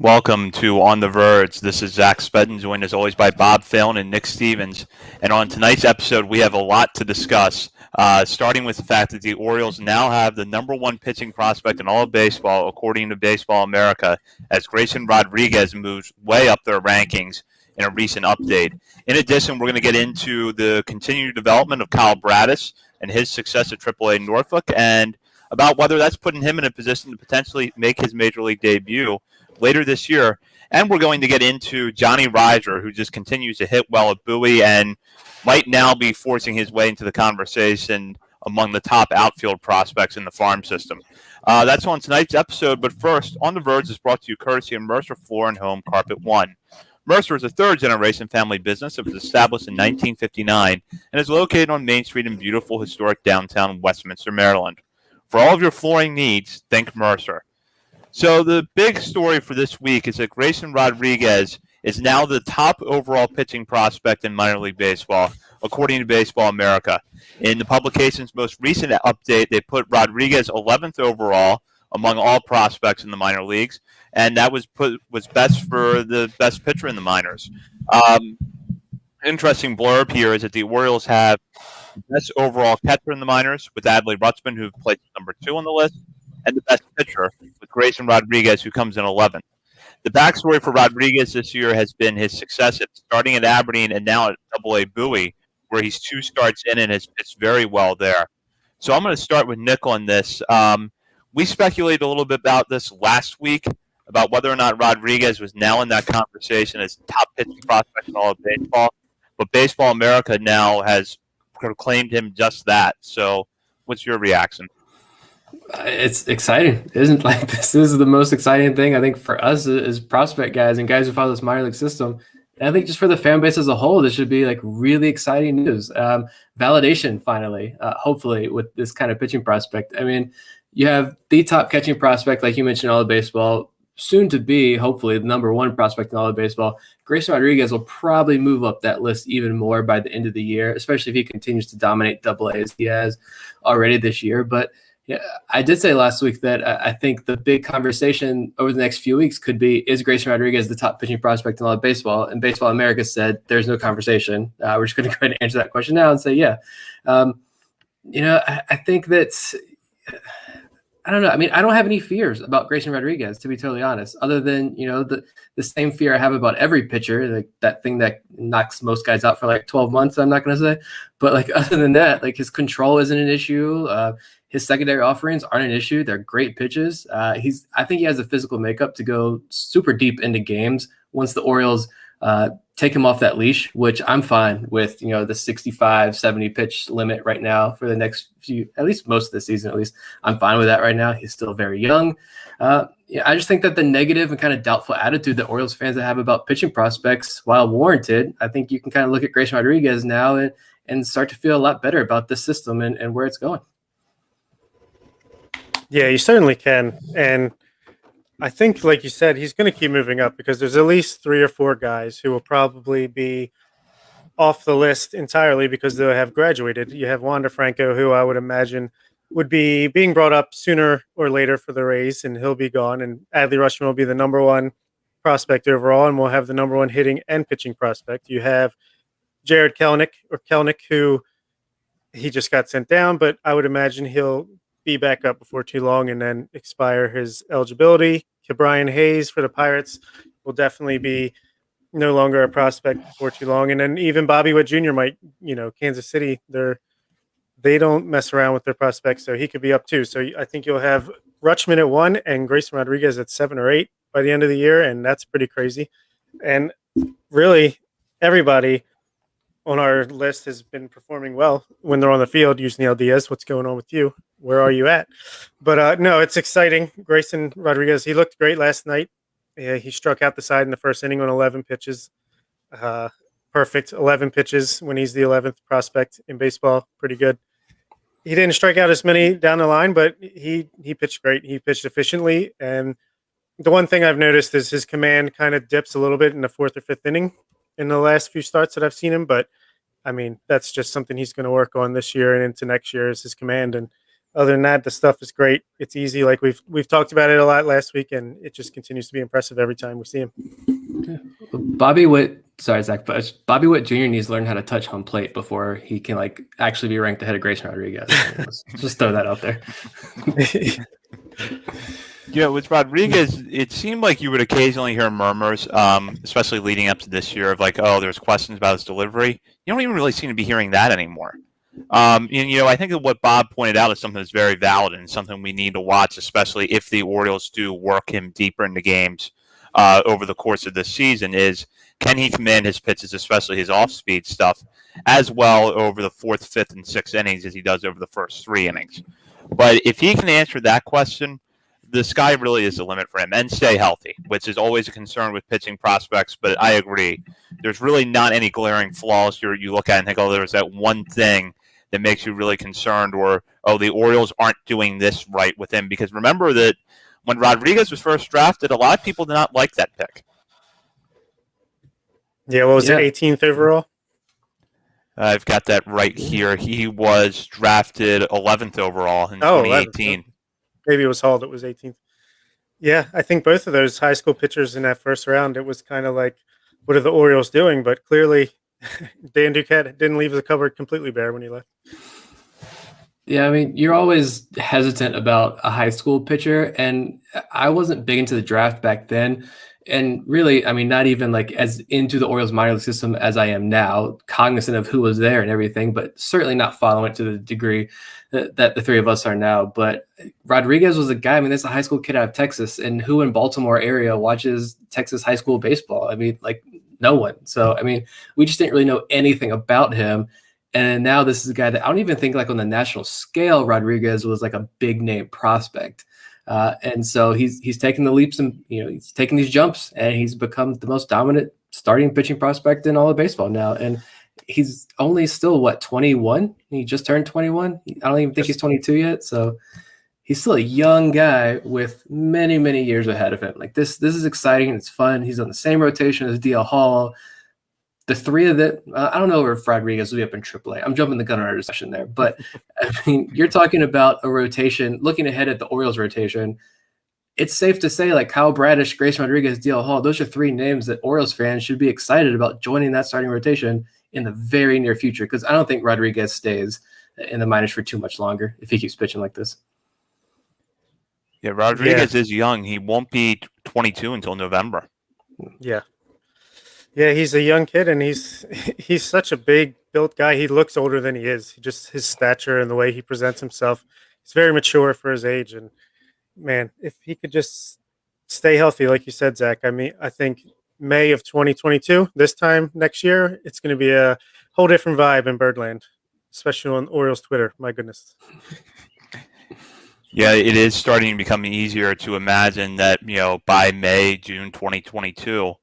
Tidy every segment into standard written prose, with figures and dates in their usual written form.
welcome to On the Verge. This is Zach Spedden, joined as always by Bob Phelan and Nick Stevens. And on tonight's episode, we have a lot to discuss, starting with the fact that the Orioles now have the number one pitching prospect in all of baseball, according to Baseball America, as Grayson Rodriguez moves way up their rankings in a recent update. In addition, we're going to get into the continued development of Kyle Braddis and his success at AAA Norfolk, and about whether that's putting him in a position to potentially make his major league debut later this year. And we're going to get into Johnny Reiser, who just continues to hit well at Bowie and might now be forcing his way into the conversation among the top outfield prospects in the farm system. That's on tonight's episode, but first, On the Verge is brought to you courtesy of Mercer Floor and Home Carpet One. Mercer is a third-generation family business that was established in 1959 and is located on Main Street in beautiful, historic downtown Westminster, Maryland. For all of your flooring needs, think Mercer. So the big story for this week is that Grayson Rodriguez is now the top overall pitching prospect in minor league baseball, according to Baseball America. In the publication's most recent update, they put Rodriguez 11th overall among all prospects in the minor leagues, and that was best for the best pitcher in the minors. Interesting blurb here is that the Orioles have the best overall catcher in the minors with Adley Rutschman, who placed number 2 on the list, and the best pitcher with Grayson Rodriguez, who comes in 11th. The backstory for Rodriguez this year has been his success at starting at Aberdeen and now at AA Bowie, where he's 2 starts in and has pitched very well there. So I'm going to start with Nick on this. We speculated a little bit about this last week, about whether or not Rodriguez was now in that conversation as top pitching prospect in all of baseball. But Baseball America now has proclaimed him just that. So what's your reaction? It's exciting, isn't like this is the most exciting thing I think for us as prospect guys and guys who follow this minor league system. And I think just for the fan base as a whole, this should be like really exciting news. Validation finally, hopefully, with this kind of pitching prospect. I mean, you have the top catching prospect, like you mentioned, all of baseball, soon to be hopefully the number one prospect in all of baseball. Grayson Rodriguez will probably move up that list even more by the end of the year, especially if he continues to dominate AA as he has already this year. But yeah, I did say last week that I think the big conversation over the next few weeks could be, is Grayson Rodriguez the top pitching prospect in all of baseball? And Baseball America said there's no conversation. We're just going to go ahead and answer that question now and say, yeah. I think that's I don't know. I mean, I don't have any fears about Grayson Rodriguez, to be totally honest, other than, the same fear I have about every pitcher, like that thing that knocks most guys out for like 12 months, I'm not going to say. But like other than that, like his control isn't an issue. His secondary offerings aren't an issue. They're great pitches. I think he has a physical makeup to go super deep into games once the Orioles take him off that leash, which I'm fine with, the 65, 70 pitch limit right now for the next few, at least most of the season, at least. I'm fine with that right now. He's still very young. I just think that the negative and kind of doubtful attitude that Orioles fans have about pitching prospects, while warranted, I think you can kind of look at Grayson Rodriguez now and start to feel a lot better about this system and where it's going. Yeah, you certainly can. And I think, like you said, he's going to keep moving up because there's at least 3 or 4 guys who will probably be off the list entirely because they'll have graduated. You have Wander Franco, who I would imagine would be being brought up sooner or later for the Rays, and he'll be gone. And Adley Rutschman will be the number 1 prospect overall, and we'll have the number 1 hitting and pitching prospect. You have Jared Kelenic, who he just got sent down, but I would imagine he'll be back up before too long and then expire his eligibility. Ke'Bryan Hayes for the Pirates will definitely be no longer a prospect before too long. And then even Bobby Witt Jr. might, Kansas City, they don't mess around with their prospects, so he could be up too. So I think you'll have Rutschman at 1 and Grayson Rodriguez at 7 or 8 by the end of the year, and that's pretty crazy. And really, everybody on our list has been performing well when they're on the field. Yusniel Diaz, what's going on with you? Where are you at? But no, it's exciting. Grayson Rodriguez, he looked great last night. Yeah, he struck out the side in the first inning on 11 pitches. Perfect 11 pitches when he's the 11th prospect in baseball. Pretty good. He didn't strike out as many down the line, but he pitched great. He pitched efficiently. And the one thing I've noticed is his command kind of dips a little bit in the 4th or 5th inning in the last few starts that I've seen him. But, I mean, that's just something he's going to work on this year and into next year is his command. And other than that, the stuff is great. It's easy. Like we've talked about it a lot last week, and it just continues to be impressive every time we see him. Bobby Witt, sorry, Zach, but Bobby Witt Jr. needs to learn how to touch home plate before he can like actually be ranked ahead of Grayson Rodriguez. Let's just throw that out there. Yeah, with Rodriguez, it seemed like you would occasionally hear murmurs, especially leading up to this year, of like, oh, there's questions about his delivery. You don't even really seem to be hearing that anymore. I think that what Bob pointed out is something that's very valid and something we need to watch, especially if the Orioles do work him deeper into games over the course of this season, is can he command his pitches, especially his off-speed stuff, as well over the fourth, fifth, and sixth innings as he does over the first 3 innings. But if he can answer that question, the sky really is the limit for him, and stay healthy, which is always a concern with pitching prospects. But I agree, there's really not any glaring flaws here you look at and think, oh, there's that one thing that makes you really concerned, or, oh, the Orioles aren't doing this right with him. Because remember that when Rodriguez was first drafted, a lot of people did not like that pick. Yeah, what was it, 18th overall? I've got that right here. He was drafted 11th overall in 2018. 11th. Maybe it was hauled. It was 18th. Yeah, I think both of those high school pitchers in that first round, it was kind of like, what are the Orioles doing? But clearly, Dan Duquette didn't leave the cupboard completely bare when he left. Yeah, I mean, you're always hesitant about a high school pitcher, and I wasn't big into the draft back then. And really, I mean, not even like as into the Orioles minor league system as I am now, cognizant of who was there and everything, but certainly not following it to the degree that the three of us are now. But Rodriguez was a guy, I mean, that's a high school kid out of Texas, and who in Baltimore area watches Texas high school baseball? I mean, like no one. So, I mean, we just didn't really know anything about him. And now this is a guy that I don't even think like on the national scale, Rodriguez was like a big name prospect. And so he's taking the leaps and, he's taking these jumps, and he's become the most dominant starting pitching prospect in all of baseball now. And he's only still 21. He just turned 21. I don't even think he's 22 yet. So he's still a young guy with many, many years ahead of him. Like this is exciting and it's fun. He's on the same rotation as DL Hall. The three of them, I don't know if Rodriguez will be up in AAA. I'm jumping the gun on our discussion there. But, I mean, you're talking about a rotation, looking ahead at the Orioles rotation. It's safe to say, like Kyle Bradish, Grayson Rodriguez, DL Hall, those are 3 names that Orioles fans should be excited about joining that starting rotation in the very near future, because I don't think Rodriguez stays in the minors for too much longer if he keeps pitching like this. Yeah, Rodriguez is young. He won't be 22 until November. Yeah. Yeah, he's a young kid, and he's such a big built guy. He looks older than he is. Just his stature and the way he presents himself, he's very mature for his age. And man, if he could just stay healthy, like you said, Zach, I mean, I think May of 2022, this time next year, it's going to be a whole different vibe in Birdland, especially on Orioles Twitter. My goodness. Yeah, it is starting to become easier to imagine that, by May, June 2022,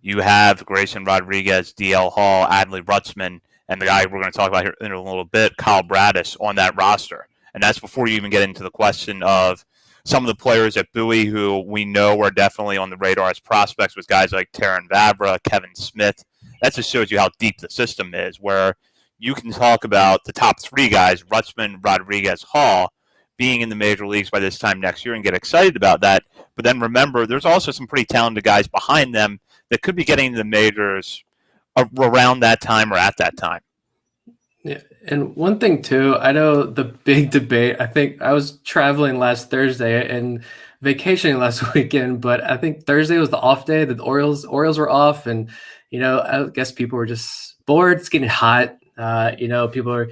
you have Grayson Rodriguez, DL Hall, Adley Rutzman, and the guy we're going to talk about here in a little bit, Kyle Bradish, on that roster. And that's before you even get into the question of some of the players at Bowie who we know are definitely on the radar as prospects, with guys like Taron Vavra, Kevin Smith. That just shows you how deep the system is, where you can talk about the top 3 guys, Rutzman, Rodriguez, Hall, being in the major leagues by this time next year and get excited about that. But then remember, there's also some pretty talented guys behind them that could be getting to the majors around that time or at that time. Yeah, and one thing too, I know the big debate, I think I was traveling last Thursday and vacationing last weekend, but I think Thursday was the off day that the Orioles were off, and I guess people were just bored. It's getting hot. People are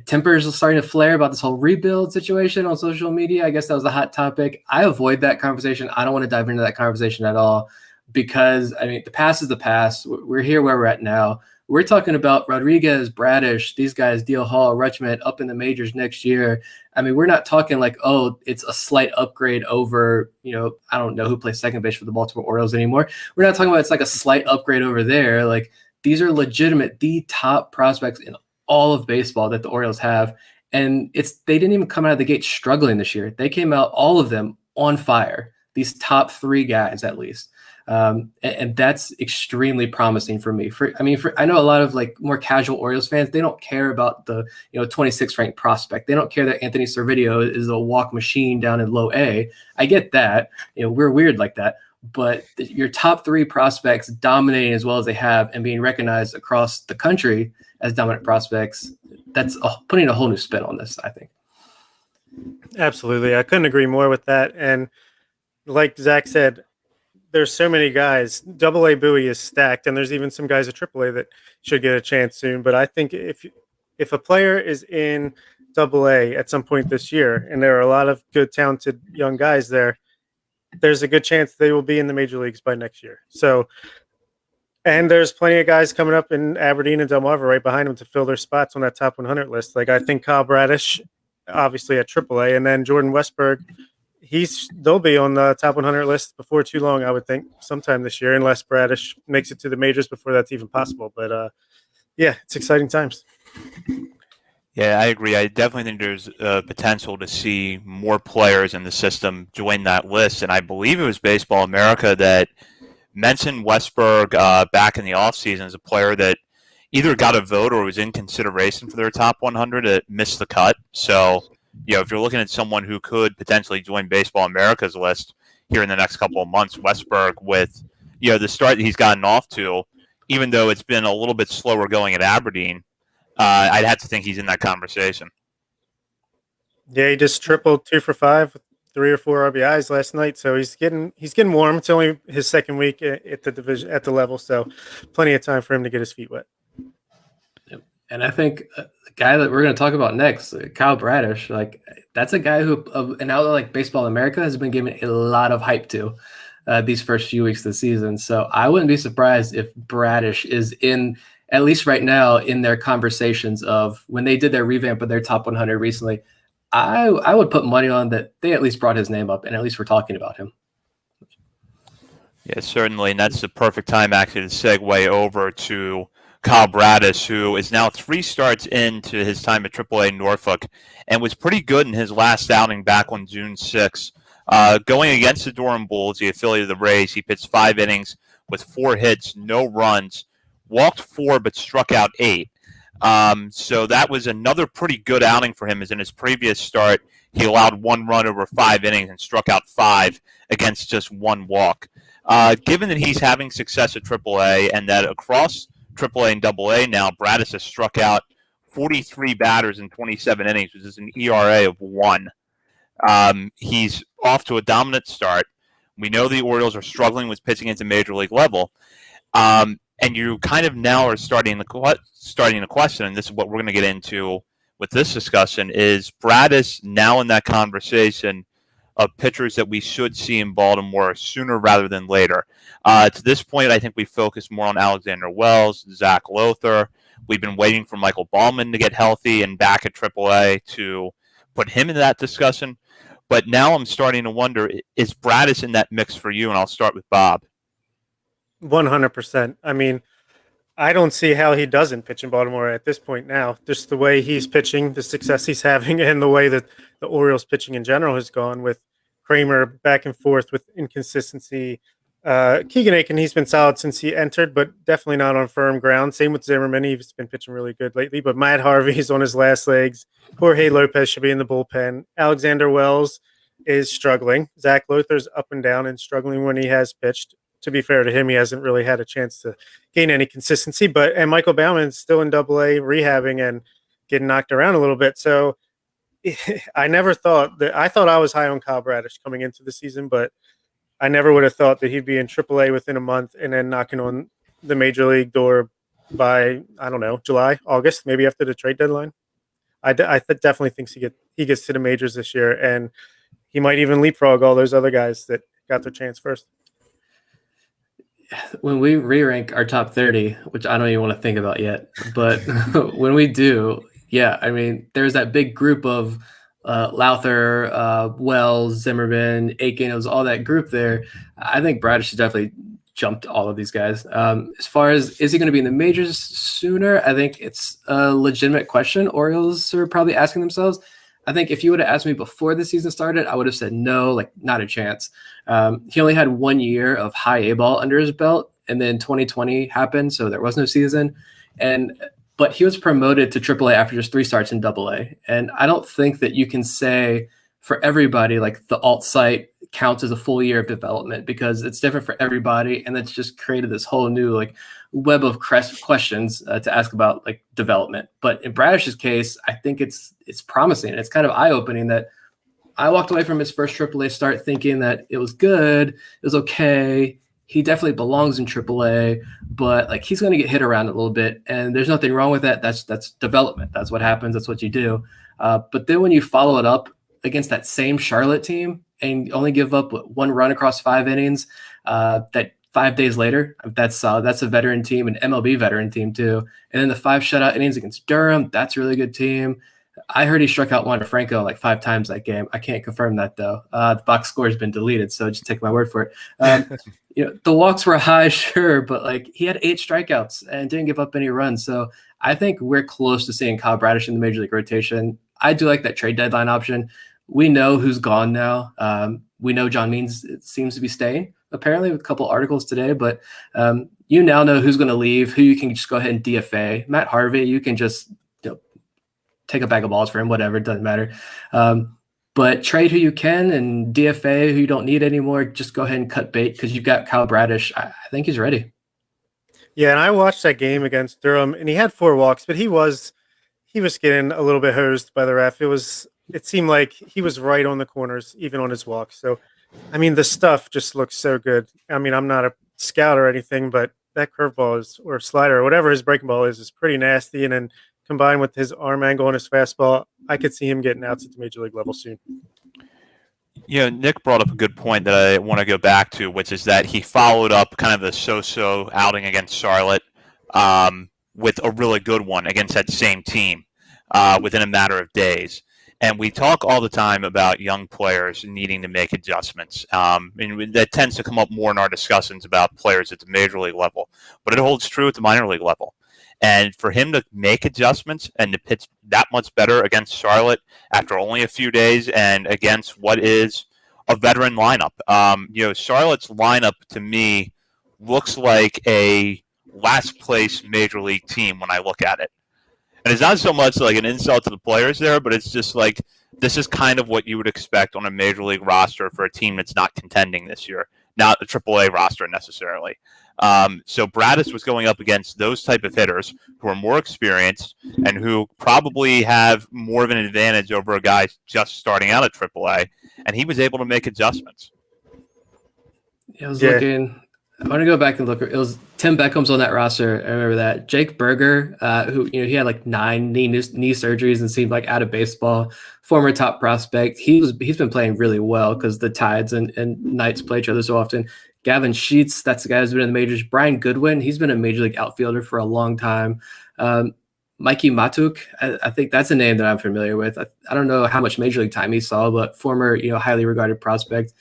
tempers are starting to flare about this whole rebuild situation on social media. I guess that was a hot topic. I avoid that conversation. I don't want to dive into that conversation at all, because I mean, the past is the past. We're here where we're at now. We're talking about Rodriguez, Bradish, these guys, DL Hall, Rutschman up in the majors next year. I mean, we're not talking like, oh, it's a slight upgrade over, I don't know who plays second base for the Baltimore Orioles anymore. We're not talking about it's like a slight upgrade over there. Like, these are legitimate, the top prospects in all of baseball that the Orioles have. And they didn't even come out of the gate struggling this year. They came out, all of them, on fire. These top 3 guys, at least. And that's extremely promising for me. I know a lot of like more casual Orioles fans, they don't care about the 26th ranked prospect. They don't care that Anthony Servideo is a walk machine down in low A. I get that. We're weird like that. But your top 3 prospects dominating as well as they have and being recognized across the country as dominant prospects, that's putting a whole new spin on this, I think. Absolutely. I couldn't agree more with that. And like Zach said, there's so many guys. Double A Bowie is stacked, and there's even some guys at Triple A that should get a chance soon. But I think if a player is in Double A at some point this year, and there are a lot of good, talented young guys there, there's a good chance they will be in the major leagues by next year. So, and there's plenty of guys coming up in Aberdeen and Delmarva right behind them to fill their spots on that top 100 list. Like I think Kyle Bradish, obviously at Triple A, and then Jordan Westberg. They'll be on the top 100 list before too long, I would think, sometime this year, unless Bradish makes it to the majors before that's even possible. But yeah, it's exciting times. Yeah, I agree. I definitely think there's potential to see more players in the system join that list. And I believe it was Baseball America that mentioned Westberg back in the offseason as a player that either got a vote or was in consideration for their top 100 that missed the cut. So, if you're looking at someone who could potentially join Baseball America's list here in the next couple of months, Westberg, with the start that he's gotten off to, even though it's been a little bit slower going at Aberdeen, I'd have to think he's in that conversation. Yeah, he just tripled 2 for 5 with 3 or 4 RBIs last night, so he's getting warm. It's only his second week at the level, so plenty of time for him to get his feet wet. And I think the guy that we're going to talk about next, Kyle Bradish, like that's a guy who an outlet like Baseball America has been given a lot of hype to these first few weeks of the season. So I wouldn't be surprised if Bradish is in, at least right now, in their conversations of when they did their revamp of their top 100 recently. I would put money on that they at least brought his name up and at least we're talking about him. Yeah, certainly. And that's the perfect time actually to segue over to Kyle Bradish, who is now 3 starts into his time at AAA Norfolk and was pretty good in his last outing back on June 6th. Going against the Durham Bulls, the affiliate of the Rays, he pitched 5 innings with 4 hits, no runs, walked 4 but struck out 8. So that was another pretty good outing for him, as in his previous start, he allowed 1 run over 5 innings and struck out 5 against just 1 walk. Given that he's having success at AAA and that across AAA and AA now, Bradish has struck out 43 batters in 27 innings, which is an ERA of 1. He's off to a dominant start. We know the Orioles are struggling with pitching at the major league level. And you kind of now are starting the question, and this is what we're going to get into with this discussion, is Bradish now in that conversation of pitchers that we should see in Baltimore sooner rather than later? To this point, I think we focus more on Alexander Wells, Zach Lothar. We've been waiting for Michael Ballman to get healthy and back at AAA to put him into that discussion. But now I'm starting to wonder, is Bradish in that mix for you? And I'll start with Bob. 100%. I mean, I don't see how he doesn't pitch in Baltimore at this point now. Just the way he's pitching, the success he's having, and the way that the Orioles pitching in general has gone with Kramer back and forth with inconsistency. Keegan Aiken, he's been solid since he entered, but definitely not on firm ground. Same with Zimmerman. He's been pitching really good lately, but Matt Harvey's on his last legs. Jorge Lopez should be in the bullpen. Alexander Wells is struggling. Zach Lothar's up and down and struggling when he has pitched. To be fair to him, he hasn't really had a chance to gain any consistency. And Michael Bauman's still in AA rehabbing and getting knocked around a little bit. So I never thought that. I thought I was high on Kyle Bradish coming into the season, but I never would have thought that he'd be in AAA within a month and then knocking on the major league door by, I don't know, July, August, maybe after the trade deadline. I definitely think he gets to the majors this year, and he might even leapfrog all those other guys that got their chance first. When we re-rank our top 30, which I don't even want to think about yet, but when we do, yeah, I mean, there's that big group of Lowther, Wells, Zimmerman, Aiken, it was all that group there. I think Bradish has definitely jumped all of these guys. As far as, is he going to be in the majors sooner? I think it's a legitimate question Orioles are probably asking themselves. I think if you would have asked me before the season started, I would have said no, like not a chance. He only had 1 year of high A ball under his belt, and then 2020 happened, so there was no season. But he was promoted to AAA after just 3 starts in AA. And I don't think that you can say for everybody like the alt site counts as a full year of development, because it's different for everybody, and that's just created this whole new like web of questions to ask about like development. But in Bradish's case, I think it's promising. It's kind of eye-opening that I walked away from his first AAA start thinking that it was good, it was okay. He definitely belongs in AAA, but like he's going to get hit around a little bit, and there's nothing wrong with that. That's development. That's what happens. That's what you do. But then when you follow it up against that same Charlotte team and only give up 1 run across 5 innings, that 5 days later, that's a veteran team, an MLB veteran team too. And then the 5 shutout innings against Durham, that's a really good team. I heard he struck out Wander Franco like 5 times that game. I can't confirm that though. The box score has been deleted, so just take my word for it. The walks were high, sure, but like he had 8 strikeouts and didn't give up any runs. So I think we're close to seeing Kyle Bradish in the major league rotation. I do like that trade deadline option. We know who's gone now. We know John Means seems to be staying, apparently, with a couple articles today, but you now know who's going to leave, who you can just go ahead and DFA. Matt Harvey, you can just take a bag of balls for him, whatever, it doesn't matter. But trade who you can and DFA who you don't need anymore. Just go ahead and cut bait because you've got Kyle Bradish. I think he's ready. Yeah, and I watched that game against Durham, and he had 4 walks, but he was getting a little bit hosed by the ref. It seemed like he was right on the corners, even on his walks. So, I mean, the stuff just looks so good. I mean, I'm not a scout or anything, but that curveball or slider or whatever his breaking ball is pretty nasty. And then combined with his arm angle and his fastball, I could see him getting outs at the major league level soon. Nick brought up a good point that I want to go back to, which is that he followed up kind of the so-so outing against Charlotte with a really good one against that same team within a matter of days. And we talk all the time about young players needing to make adjustments. And that tends to come up more in our discussions about players at the major league level. But it holds true at the minor league level. And for him to make adjustments and to pitch that much better against Charlotte after only a few days and against what is a veteran lineup. Charlotte's lineup to me looks like a last place major league team when I look at it. And it's not so much like an insult to the players there, but it's just like this is kind of what you would expect on a major league roster for a team that's not contending this year, not a AAA roster necessarily. So Bradish was going up against those type of hitters who are more experienced and who probably have more of an advantage over a guy just starting out at AAA, and he was able to make adjustments. Looking. I want to go back and look. It was Tim Beckham's on that roster. I remember that. Jake Berger, who he had like 9 knee surgeries and seemed like out of baseball. Former top prospect. He's been playing really well because the Tides and Knights play each other so often. Gavin Sheets, that's the guy who's been in the majors. Brian Goodwin, he's been a major league outfielder for a long time. Mikey Matuk, I think that's a name that I'm familiar with. I don't know how much major league time he saw, but former highly regarded prospect.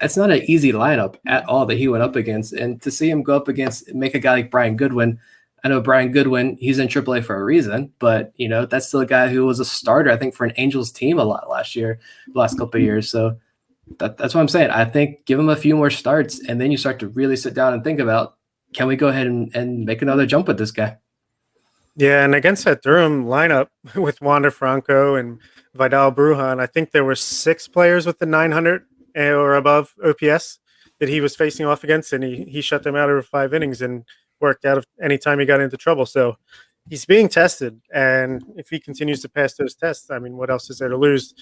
It's not an easy lineup at all that he went up against. And to see him go up against, make a guy like Brian Goodwin, I know Brian Goodwin, he's in AAA for a reason, but, that's still a guy who was a starter, I think, for an Angels team a lot the last couple of years. So that's what I'm saying. I think give him a few more starts, and then you start to really sit down and think about, can we go ahead and make another jump with this guy? Yeah, and against that Durham lineup with Wander Franco and Vidal Brujan, I think there were 6 players with the 900 or above OPS that he was facing off against, and he shut them out over 5 innings and worked out of any time he got into trouble. So he's being tested, and if he continues to pass those tests, I mean, what else is there to lose?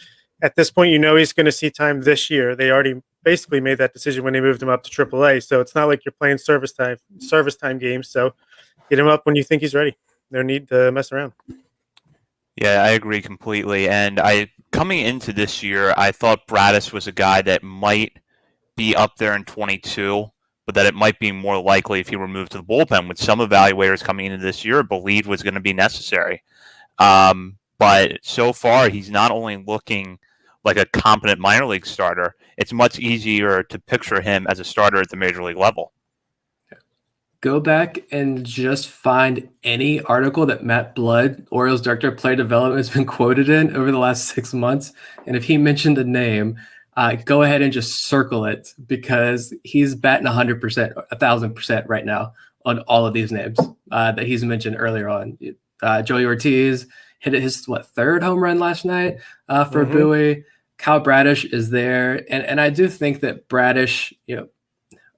At this point, he's going to see time this year. They already basically made that decision when they moved him up to AAA, so it's not like you're playing service time games. So get him up when you think he's ready. No need to mess around. Yeah, I agree completely. And coming into this year, I thought Bradish was a guy that might be up there in 22, but that it might be more likely if he were moved to the bullpen, which some evaluators coming into this year believed was going to be necessary. But so far, he's not only looking like a competent minor league starter, it's much easier to picture him as a starter at the major league level. go back and just find any article that Matt Blood, Orioles director of player development, has been quoted in over the last 6 months. And if he mentioned a name, go ahead and just circle it, because he's batting 100%, 1,000% right now on all of these names that he's mentioned earlier on. Joey Ortiz hit his third home run last night for Bowie. Kyle Bradish is there, and I do think that Bradish,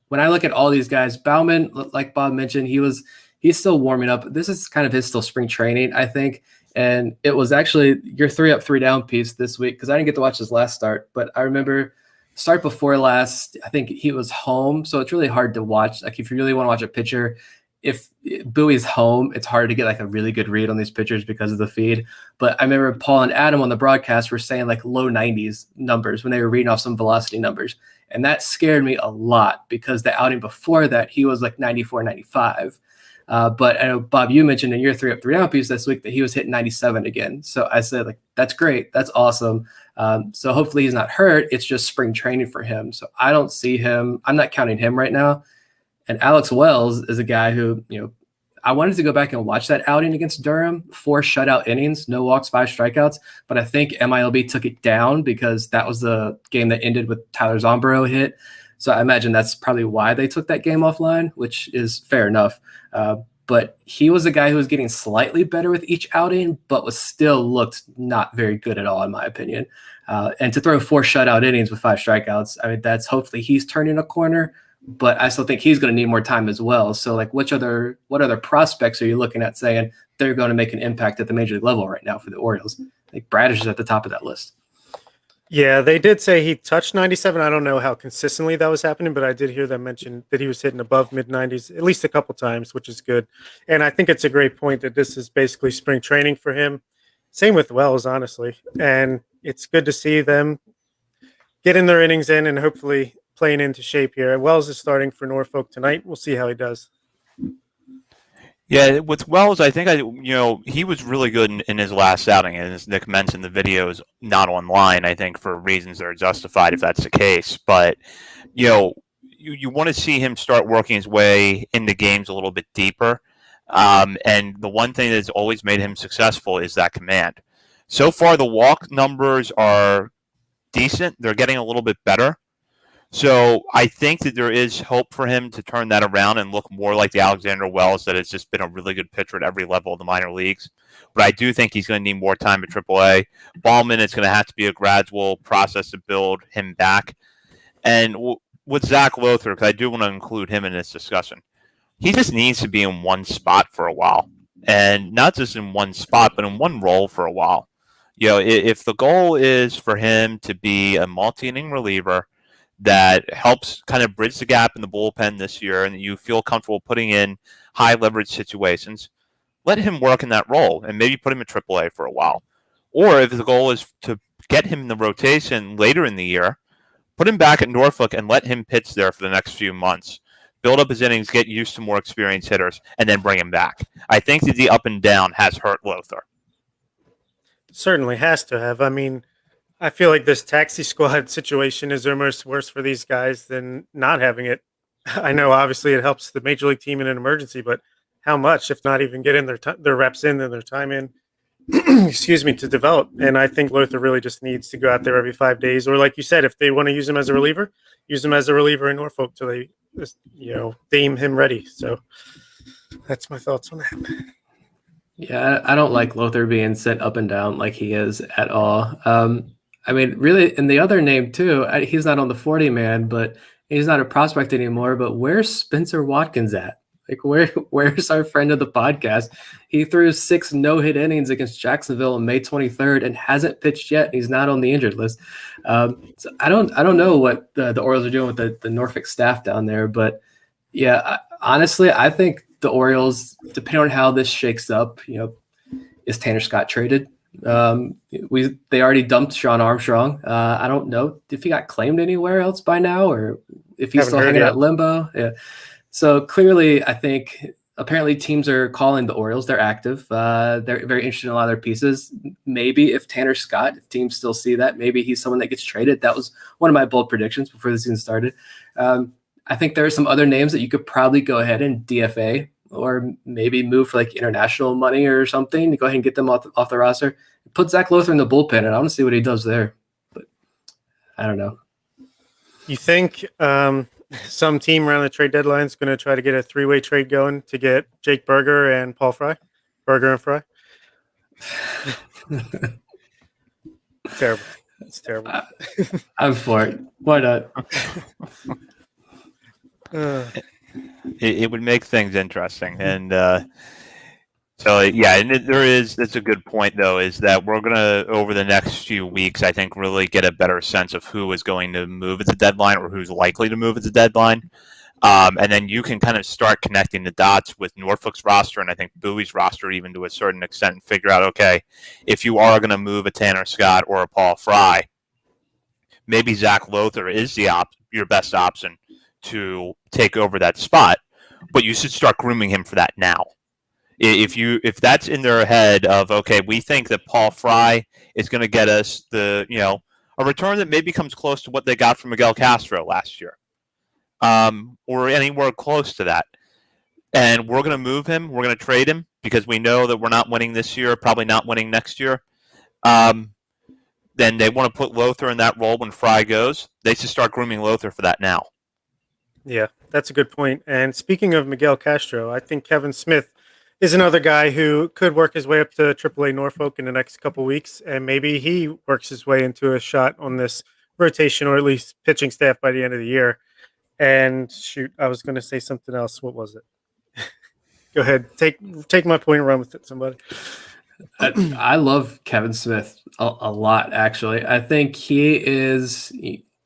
when I look at all these guys, Bauman, like Bob mentioned, he's still warming up. This is kind of his still spring training, I think. And it was actually your 3 up, 3 down piece this week, because I didn't get to watch his last start, but I remember start before last, I think he was home. So it's really hard to watch. Like if you really want to watch a pitcher, if Bowie's home, it's hard to get like a really good read on these pitchers because of the feed. But I remember Paul and Adam on the broadcast were saying like low 90s numbers when they were reading off some velocity numbers. And that scared me a lot, because the outing before that, he was like 94, 95. But I know, Bob, you mentioned in your 3 up, 3 down piece this week that he was hitting 97 again. So I said, like, that's great. That's awesome. So hopefully he's not hurt. It's just spring training for him. So I don't see him. I'm not counting him right now. And Alex Wells is a guy who, I wanted to go back and watch that outing against Durham, 4 shutout innings, no walks, 5 strikeouts. But I think MILB took it down because that was the game that ended with Tyler Zombro hit. So I imagine that's probably why they took that game offline, which is fair enough. But he was a guy who was getting slightly better with each outing, but was still looked not very good at all, in my opinion. And to throw 4 shutout innings with 5 strikeouts, I mean, that's hopefully he's turning a corner. But I still think he's going to need more time as well. So, like, what other prospects are you looking at saying they're going to make an impact at the major league level right now for the Orioles? Like Bradish is at the top of that list. Yeah, they did say he touched 97. I don't know how consistently that was happening, but I did hear them mention that he was hitting above mid-90s at least a couple times, which is good. And I think it's a great point that this is basically spring training for him. Same with Wells, honestly. And it's good to see them getting their innings in and hopefully playing into shape here. Wells is starting for Norfolk tonight. We'll see how he does. Yeah, with Wells, I think he was really good in his last outing, and as Nick mentioned, the video is not online. I think for reasons that are justified if that's the case. But you want to see him start working his way into games a little bit deeper. And the one thing that's always made him successful is that command. So far, the walk numbers are decent. They're getting a little bit better. So I think that there is hope for him to turn that around and look more like the Alexander Wells that has just been a really good pitcher at every level of the minor leagues. But I do think he's going to need more time at AAA. Ballman, it's going to have to be a gradual process to build him back. And with Zach Lothar, because I do want to include him in this discussion, he just needs to be in one spot for a while. And not just in one spot, but in one role for a while. If the goal is for him to be a multi-inning reliever that helps kind of bridge the gap in the bullpen this year and you feel comfortable putting in high leverage situations, let him work in that role and maybe put him in AAA for a while. Or if the goal is to get him in the rotation later in the year, put him back at Norfolk and let him pitch there for the next few months. Build up his innings, get used to more experienced hitters, and then bring him back. I think that the up and down has hurt Lothar. Certainly has to have. I mean, I feel like this taxi squad situation is almost worse for these guys than not having it. I know, obviously, it helps the major league team in an emergency, but how much, if not even getting their reps in and their time in, excuse me, to develop? And I think Lothar really just needs to go out there every 5 days, or like you said, if they want to use him as a reliever, use him as a reliever in Norfolk till they, deem him ready. So that's my thoughts on that. Yeah, I don't like Lothar being sent up and down like he is at all. I mean, really, and the other name too, he's not on the 40-man, but he's not a prospect anymore. But where's Spencer Watkins at? Like, where's our friend of the podcast? He threw 6 no-hit innings against Jacksonville on May 23rd and hasn't pitched yet. He's not on the injured list. So I don't know what the Orioles are doing with the Norfolk staff down there. But yeah, honestly, I think the Orioles, depending on how this shakes up, is Tanner Scott traded? They already dumped Sean Armstrong. I don't know if he got claimed anywhere else by now or if he's still hanging out limbo. Yeah. So clearly, I think apparently teams are calling the Orioles. They're active. They're very interested in a lot of their pieces. Maybe if Tanner Scott, if teams still see that, maybe he's someone that gets traded. That was one of my bold predictions before the season started. I think there are some other names that you could probably go ahead and DFA or maybe move for like international money or something to go ahead and get them off the roster. Put Zach Lothar in the bullpen, and I want to see what he does there. But I don't know. You think some team around the trade deadline is going to try to get a three-way trade going to get Jake Berger and Paul Fry? Berger and Fry? Terrible. It's terrible. I'm for it. Why not? It would make things interesting, and so yeah, and that's a good point though, is that we're gonna over the next few weeks, I think, really get a better sense of who is going to move at the deadline or who's likely to move at the deadline, and then you can kind of start connecting the dots with Norfolk's roster and I think Bowie's roster even to a certain extent, and figure out, okay, if you are going to move a Tanner Scott or a Paul Fry, maybe Zach Lothar is your best option to take over that spot, but you should start grooming him for that now. If that's in their head of, okay, we think that Paul Fry is going to get us a return that maybe comes close to what they got from Miguel Castro last year, or anywhere close to that, and we're going to move him, we're going to trade him because we know that we're not winning this year, probably not winning next year. Then they want to put Lothar in that role when Fry goes. They should start grooming Lothar for that now. Yeah, that's a good point. And speaking of Miguel Castro, I think Kevin Smith is another guy who could work his way up to AAA Norfolk in the next couple of weeks, and maybe he works his way into a shot on this rotation or at least pitching staff by the end of the year. And shoot, I was going to say something else. What was it? Go ahead. Take my point and run with it, somebody. I love Kevin Smith a lot, actually. I think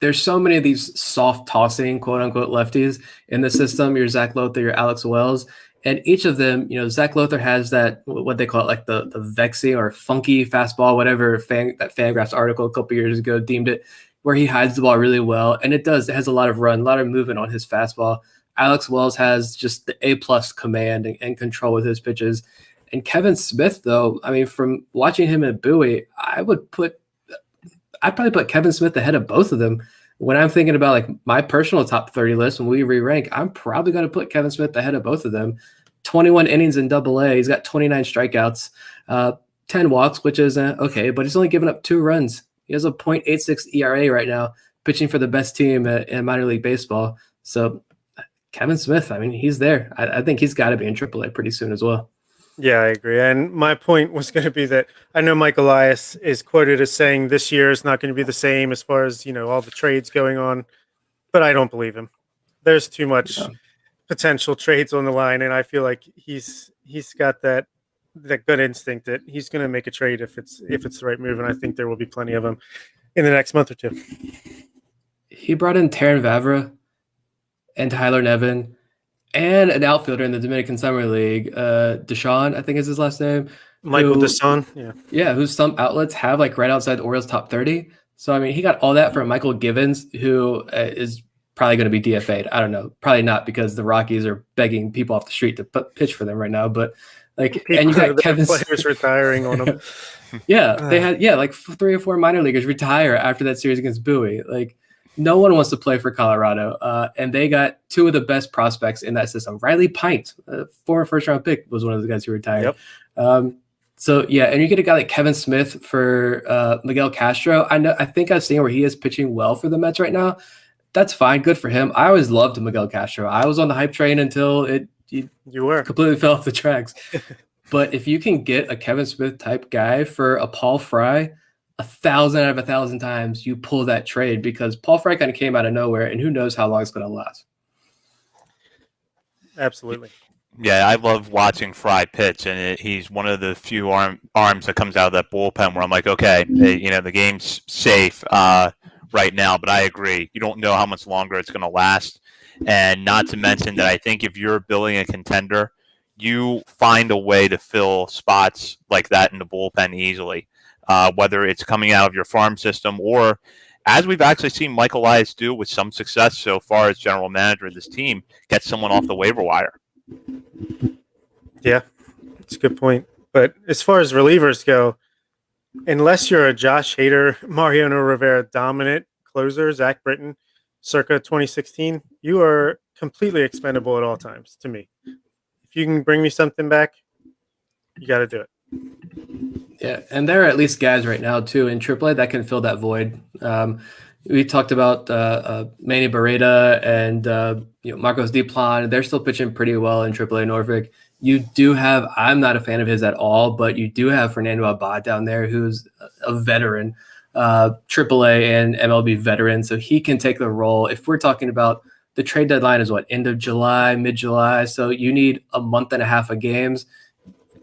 there's so many of these soft tossing, quote unquote, lefties in the system. Your Zach Lothar, your Alex Wells, and each of them, Zach Lothar has that, what they call it, like the vexing or funky fastball, whatever that Fangraphs article a couple years ago deemed it, where he hides the ball really well. And it has a lot of run, a lot of movement on his fastball. Alex Wells has just the A+ command and control with his pitches. And Kevin Smith, though, I mean, from watching him at Bowie, I'd probably put Kevin Smith ahead of both of them. When I'm thinking about like my personal top 30 list, when we re-rank, I'm probably going to put Kevin Smith ahead of both of them. 21 innings in AA. He's got 29 strikeouts, 10 walks, which is okay, but he's only given up 2 runs. He has a .86 ERA right now, pitching for the best team in minor league baseball. So Kevin Smith, I mean, he's there. I think he's got to be in AAA pretty soon as well. Yeah, I agree. And my point was going to be that I know Mike Elias is quoted as saying this year is not going to be the same as far as, all the trades going on, but I don't believe him. There's too much potential trades on the line, and I feel like he's got that good instinct that he's going to make a trade if it's the right move, and I think there will be plenty of them in the next month or two. He brought in Taron Vavra and Tyler Nevin and an outfielder in the Dominican Summer League, Deshaun, I think is his last name. Michael Deshaun, yeah, who some outlets have like right outside the Orioles top 30. So I mean, he got all that from Michael Givens, who is probably going to be DFA'd. I don't know, probably not, because the Rockies are begging people off the street to pitch for them right now. But and you got Kevin players retiring on them. Yeah, they had like 3 or 4 minor leaguers retire after that series against Bowie. Like, no one wants to play for Colorado, and they got 2 of the best prospects in that system. Riley Pint, former first-round pick, was one of the guys who retired. Yep. So yeah, and you get a guy like Kevin Smith for Miguel Castro. I think I've seen where he is pitching well for the Mets right now. That's fine, good for him. I always loved Miguel Castro. I was on the hype train until you were completely fell off the tracks. But if you can get a Kevin Smith type guy for a Paul Fry, 1,000 out of 1,000 times you pull that trade, because Paul Fry kind of came out of nowhere, and who knows how long it's going to last. Absolutely. Yeah, I love watching Fry pitch, and he's one of the few arms that comes out of that bullpen where I'm like, okay, the game's safe right now, but I agree. You don't know how much longer it's going to last, and not to mention that I think if you're building a contender, you find a way to fill spots like that in the bullpen easily. Whether it's coming out of your farm system or, as we've actually seen Mike Elias do with some success so far as general manager of this team, get someone off the waiver wire. Yeah, that's a good point. But as far as relievers go, unless you're a Josh Hader, Mariano Rivera dominant closer, Zach Britton, circa 2016, you are completely expendable at all times to me. If you can bring me something back, you got to do it. Yeah, and there are at least guys right now too in AAA that can fill that void. We talked about Manny Barreda and Marcos Diplan. They're still pitching pretty well in AAA Norfolk. You do have, I'm not a fan of his at all, but you do have Fernando Abad down there, who's a veteran, AAA and MLB veteran, so he can take the role. If we're talking about the trade deadline is what, end of July, mid-July, so you need a month and a half of games.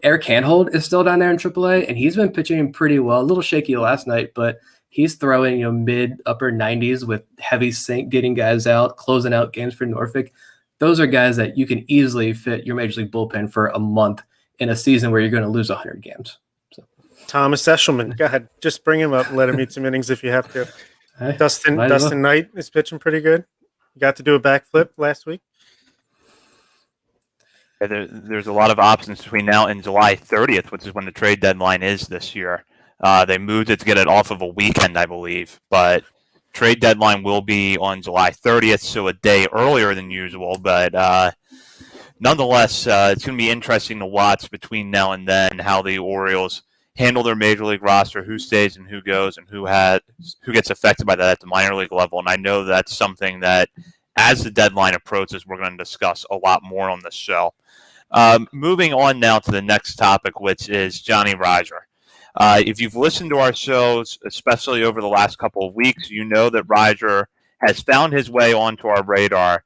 Eric Handhold is still down there in AAA, and he's been pitching pretty well. A little shaky last night, but he's throwing mid upper 90s with heavy sink, getting guys out, closing out games for Norfolk. Those are guys that you can easily fit your major league bullpen for a month in a season where you're going to lose 100 games. So, Thomas Eshelman, go ahead, just bring him up, let him eat some innings if you have to. hey, Dustin Knight is pitching pretty good. Got to do a backflip last week. There's a lot of options between now and July 30th, which is when the trade deadline is this year. They moved it to get it off of a weekend, I believe, but trade deadline will be on July 30th, so a day earlier than usual. But nonetheless, it's going to be interesting to watch between now and then how the Orioles handle their major league roster, who stays and who goes, and who gets affected by that at the minor league level. And I know that's something that, as the deadline approaches, we're going to discuss a lot more on this show. Moving on now to the next topic, which is Johnny Reiser. If you've listened to our shows, especially over the last couple of weeks, you know that Reiser has found his way onto our radar,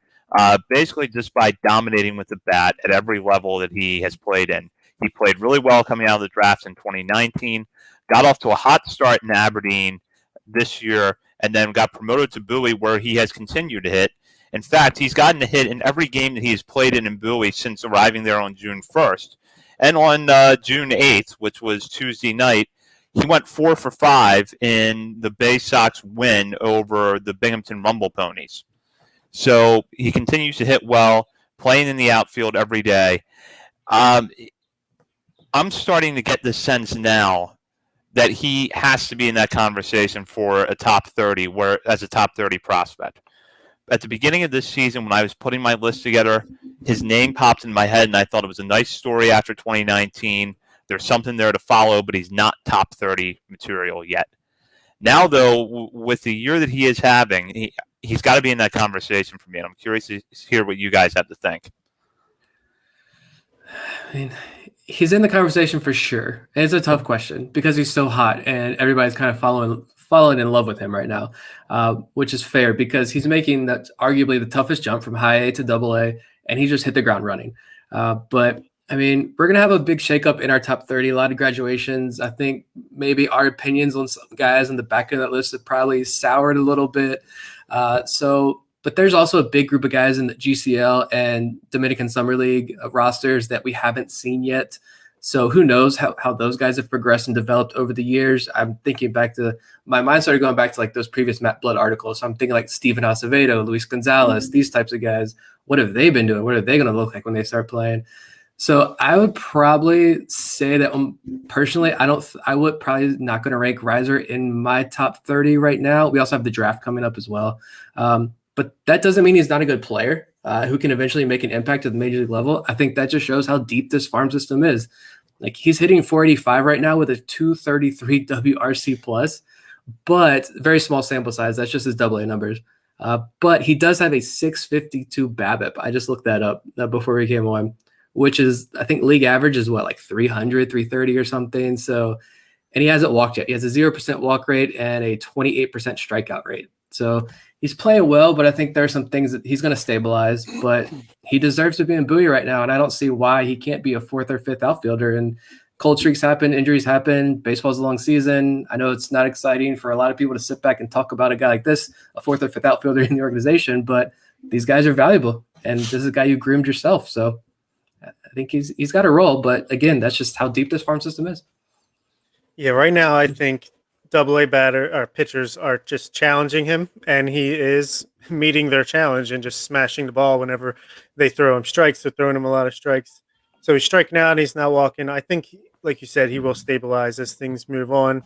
basically just by dominating with the bat at every level that he has played in. He played really well coming out of the draft in 2019, got off to a hot start in Aberdeen this year, and then got promoted to Bowie, where he has continued to hit. In fact, he's gotten a hit in every game that he has played in Bowie since arriving there on June 1st. And on June 8th, which was Tuesday night, he went 4 for 5 in the Bay Sox win over the Binghamton Rumble Ponies. So he continues to hit well, playing in the outfield every day. I'm starting to get the sense now that he has to be in that conversation for a top 30, as a top 30 prospect. At the beginning of this season, when I was putting my list together, his name popped in my head, and I thought it was a nice story after 2019. There's something there to follow, but he's not top 30 material yet. Now, though, with the year that he is having, he's got to be in that conversation for me, and I'm curious to hear what you guys have to think. I mean, he's in the conversation for sure. And it's a tough question because he's so hot, and everybody's kind of falling in love with him right now, which is fair because he's making that arguably the toughest jump from high A to double A, and he just hit the ground running. But I mean, we're going to have a big shakeup in our top 30, a lot of graduations. I think maybe our opinions on some guys in the back of that list have probably soured a little bit. But there's also a big group of guys in the GCL and Dominican Summer League rosters that we haven't seen yet. So who knows how those guys have progressed and developed over the years. I'm thinking back to my mind started going back to like those previous Matt Blood articles. So I'm thinking like Steven Acevedo, Luis Gonzalez, these types of guys. What have they been doing? What are they going to look like when they start playing? So I would probably say that personally, I would probably not going to rank Reiser in my top 30 right now. We also have the draft coming up as well. But that doesn't mean he's not a good player who can eventually make an impact at the major league level. I think that just shows how deep this farm system is. Like he's hitting 485 right now with a 233 WRC plus, but very small sample size. That's just his AA numbers. But he does have a 652 BABIP. I just looked that up before we came on, which is, I think league average is what, like 300, 330 or something. So, and he hasn't walked yet. He has a 0% walk rate and a 28% strikeout rate. So he's playing well, but I think there are some things that he's going to stabilize, but he deserves to be in Bowie right now. And I don't see why he can't be a 4th or 5th outfielder. And cold streaks happen, injuries happen, baseball's a long season. I know it's not exciting for a lot of people to sit back and talk about a guy like this, a 4th or 5th outfielder in the organization, but these guys are valuable. And this is a guy you groomed yourself. So I think he's got a role, but again, that's just how deep this farm system is. Yeah, right now I think AA pitchers are just challenging him, and he is meeting their challenge and just smashing the ball whenever they throw him strikes. They're throwing him a lot of strikes. So he's striking out, and he's not walking. I think, like you said, he will stabilize as things move on.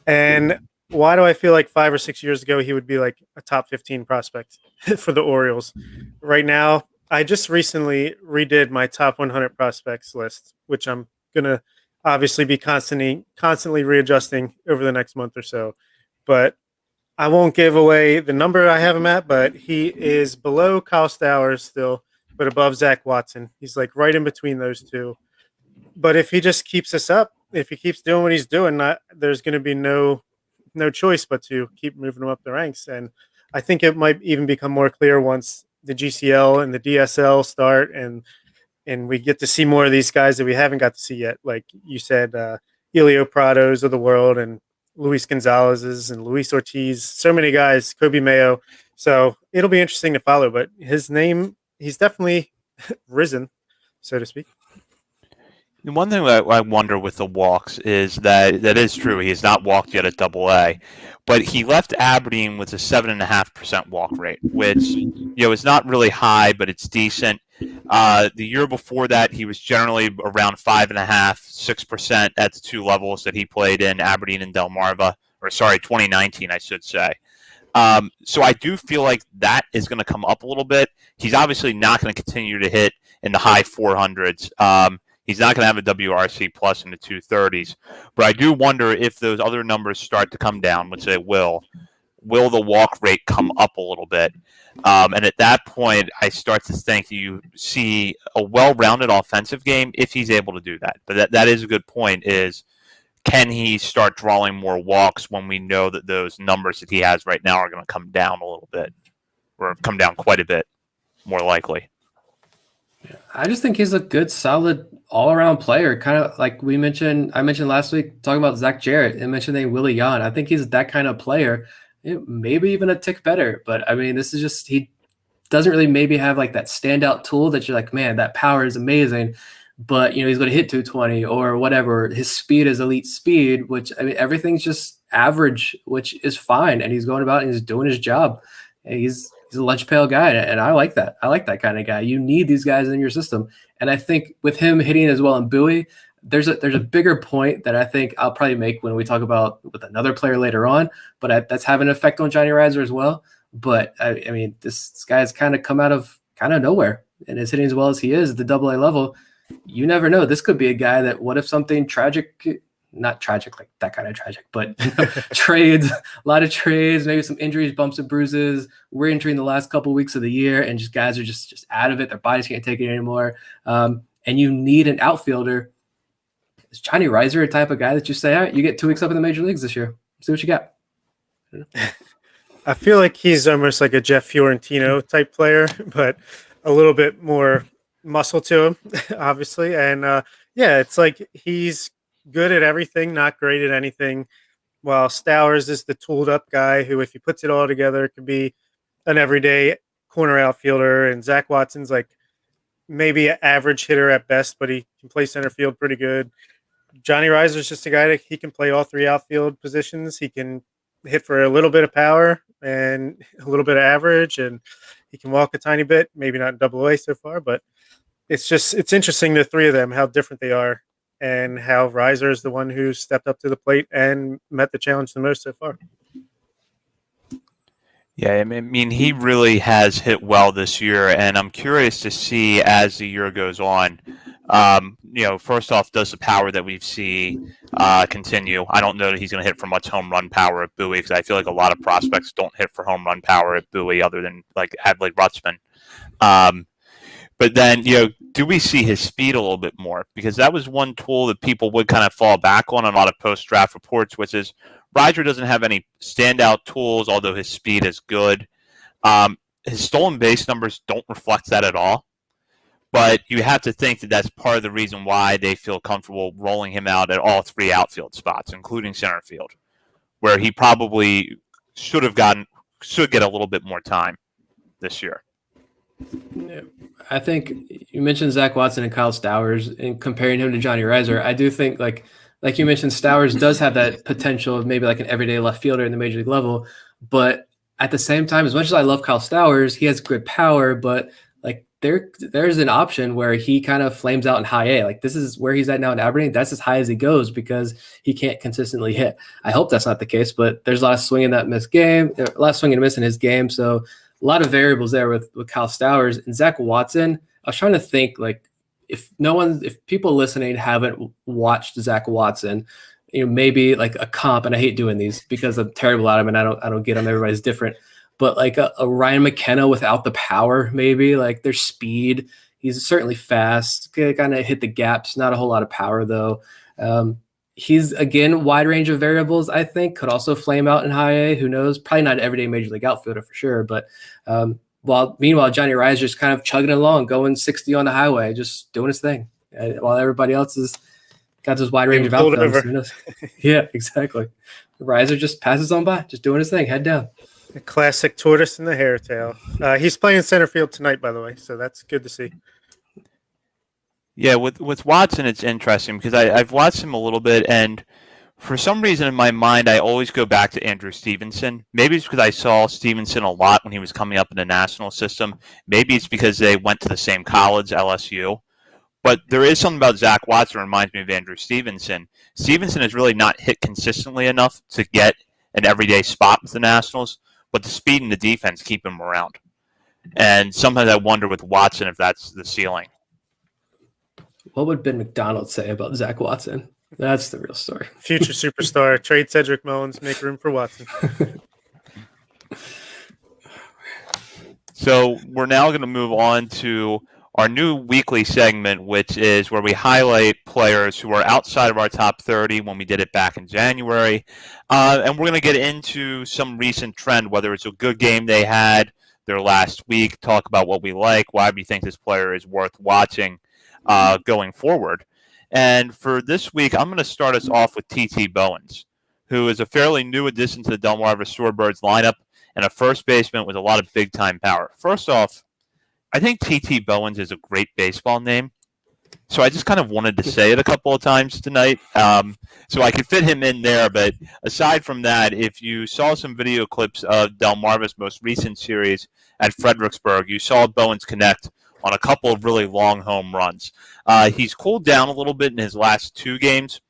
And why do I feel like 5 or 6 years ago he would be like a top 15 prospect for the Orioles? Right now, I just recently redid my top 100 prospects list, which I'm gonna obviously be constantly readjusting over the next month or so. But I won't give away the number I have him at, but he is below Kyle Stowers still, but above Zach Watson. He's like right in between those two. But if he just keeps this up, if he keeps doing what he's doing, there's going to be no choice but to keep moving him up the ranks. And I think it might even become more clear once the GCL and the DSL start, and we get to see more of these guys that we haven't got to see yet. Like you said, Elio Prados of the world, and Luis Gonzalez's, and Luis Ortiz. So many guys, Kobe Mayo. So it'll be interesting to follow. But his name, he's definitely risen, so to speak. The one thing that I wonder with the walks is that is true. He has not walked yet at Double A, but he left Aberdeen with a 7.5% walk rate, which is not really high, but it's decent. The year before that, he was generally around 5.5%, 6% at the two levels that he played in, Aberdeen and Delmarva, 2019, I should say. So I do feel like that is going to come up a little bit. He's obviously not going to continue to hit in the high 400s. He's not going to have a WRC plus in the 230s. But I do wonder if those other numbers start to come down, which they will the walk rate come up a little bit? And at that point, I start to think you see a well-rounded offensive game if he's able to do that. But that is a good point, is can he start drawing more walks when we know that those numbers that he has right now are going to come down a little bit, or come down quite a bit, more likely? I just think he's a good, solid, all-around player. Kind of like I mentioned last week, talking about Zach Jarrett and mentioning Willie Yan. I think he's that kind of player, maybe even a tick better. But I mean, this is just, he doesn't really maybe have like that standout tool that you're like, man, that power is amazing. But he's going to hit 220 or whatever. His speed is elite speed, which I mean, everything's just average, which is fine. And he's going about and he's doing his job. And he's a lunch pail guy, and I like that. I like that kind of guy. You need these guys in your system, and I think with him hitting as well in Bowie, there's a bigger point that I think I'll probably make when we talk about with another player later on. But that's having an effect on Johnny Reiser as well. But I mean, this guy's kind of come out of kind of nowhere and is hitting as well as he is at the Double A level. You never know. This could be a guy that, what if something tragic? Not tragic, like that kind of tragic, but trades, a lot of trades, maybe some injuries, bumps and bruises. We're entering the last couple of weeks of the year, and just guys are just out of it. Their bodies can't take it anymore. And you need an outfielder. Is Johnny Reiser a type of guy that you say, all right, you get 2 weeks up in the major leagues this year? See what you got. I feel like he's almost like a Jeff Fiorentino type player, but a little bit more muscle to him, obviously. And it's like he's good at everything, not great at anything. While Stowers is the tooled up guy who, if he puts it all together, could be an everyday corner outfielder. And Zach Watson's like maybe an average hitter at best, but he can play center field pretty good. Johnny Reiser's just a guy that he can play all three outfield positions. He can hit for a little bit of power and a little bit of average, and he can walk a tiny bit, maybe not in Double A so far, but it's interesting, the three of them, how different they are, and how Reiser is the one who stepped up to the plate and met the challenge the most so far. Yeah, I mean, he really has hit well this year, and I'm curious to see as the year goes on. First off, does the power that we've seen continue? I don't know that he's going to hit for much home run power at Bowie, because I feel like a lot of prospects don't hit for home run power at Bowie other than like Adley Rutzman. But then, do we see his speed a little bit more? Because that was one tool that people would kind of fall back on a lot of post-draft reports, which is Reiser doesn't have any standout tools, although his speed is good. His stolen base numbers don't reflect that at all. But you have to think that that's part of the reason why they feel comfortable rolling him out at all three outfield spots, including center field, where he probably should get a little bit more time this year. Yeah. I think you mentioned Zach Watson and Kyle Stowers and comparing him to Johnny Reiser. I do think like you mentioned, Stowers does have that potential of maybe like an everyday left fielder in the major league level. But at the same time, as much as I love Kyle Stowers, he has good power, but like there's an option where he kind of flames out in high A. Like this is where he's at now in Aberdeen. That's as high as he goes because he can't consistently hit. I hope that's not the case, but there's a lot of swing in that miss game, a lot of swing and miss in his game. So a lot of variables there with Kyle Stowers and Zach Watson. I was trying to think like if people listening haven't watched Zach Watson, maybe like a comp, and I hate doing these because I'm terrible at them and I don't get them. Everybody's different. But like a Ryan McKenna without the power, maybe like their speed. He's certainly fast, kind of hit the gaps. Not a whole lot of power though. He's again wide range of variables. I think could also flame out in high A. Who knows? Probably not an everyday major league outfielder for sure. But meanwhile, Johnny Rise just kind of chugging along, going 60 on the highway, just doing his thing, while everybody else is got this wide range of outcomes. Yeah, exactly. Riser just passes on by, just doing his thing, head down. A classic tortoise in the hairtail. He's playing center field tonight, by the way, so that's good to see. Yeah, with Watson, it's interesting because I've watched him a little bit, and for some reason in my mind, I always go back to Andrew Stevenson. Maybe it's because I saw Stevenson a lot when he was coming up in the national system. Maybe it's because they went to the same college, LSU. But there is something about Zach Watson that reminds me of Andrew Stevenson. Stevenson has really not hit consistently enough to get an everyday spot with the Nationals, but the speed and the defense keep him around. And sometimes I wonder with Watson if that's the ceiling. What would Ben McDonald say about Zach Watson? That's the real story. Future superstar. Trade Cedric Mullins. Make room for Watson. So we're now going to move on to our new weekly segment, which is where we highlight players who are outside of our top 30 when we did it back in January. And we're going to get into some recent trend, whether it's a good game they had their last week, talk about what we like, why we think this player is worth watching going forward. And for this week, I'm going to start us off with T.T. Bowens, who is a fairly new addition to the Delmarva Shorebirds lineup and a first baseman with a lot of big-time power. First off, I think T.T. Bowens is a great baseball name, so I just kind of wanted to say it a couple of times tonight so I could fit him in there. But aside from that, if you saw some video clips of Delmarva's most recent series at Fredericksburg, you saw Bowens connect on a couple of really long home runs. He's cooled down a little bit in his last two games,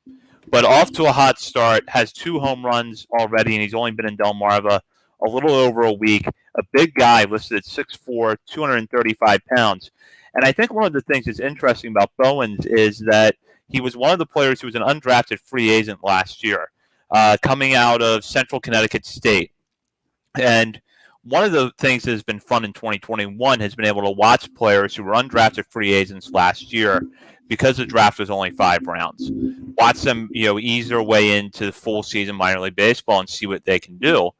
but off to a hot start, has 2 home runs already, and he's only been in Delmarva a little over a week. A big guy listed at 6'4", 235 pounds. And I think one of the things that's interesting about Bowens is that he was one of the players who was an undrafted free agent last year, coming out of Central Connecticut State. And one of the things that has been fun in 2021 has been able to watch players who were undrafted free agents last year because the draft was only 5 rounds. Watch them, ease their way into the full season minor league baseball and see what they can do.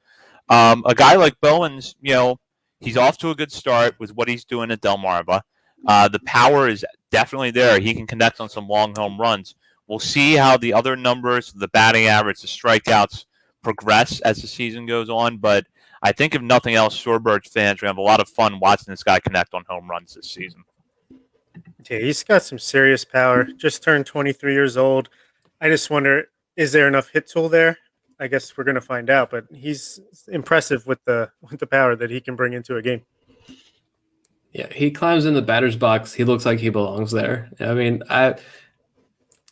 A guy like Bowens, he's off to a good start with what he's doing at Delmarva. The power is definitely there. He can connect on some long home runs. We'll see how the other numbers, the batting average, the strikeouts progress as the season goes on. But I think if nothing else, Shorebirds fans are going to have a lot of fun watching this guy connect on home runs this season. Yeah, he's got some serious power. Just turned 23 years old. I just wonder, is there enough hit tool there? I guess we're going to find out, but he's impressive with the power that he can bring into a game. Yeah, he climbs in the batter's box. He looks like he belongs there. I mean, I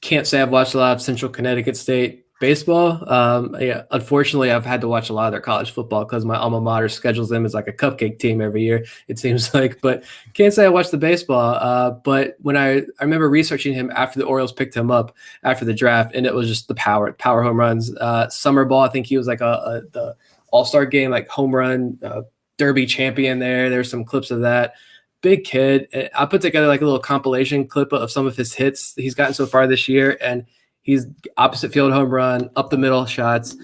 can't say I've watched a lot of Central Connecticut State baseball. Unfortunately, I've had to watch a lot of their college football because my alma mater schedules them as like a cupcake team every year, it seems like. But can't say I watched the baseball. But when I remember researching him after the Orioles picked him up after the draft, and it was just the power home runs. Summer ball, I think he was like the All-Star game, like home run derby champion there. There's some clips of that. Big kid. I put together like a little compilation clip of some of his hits he's gotten so far this year, and he's opposite field home run, up the middle shots.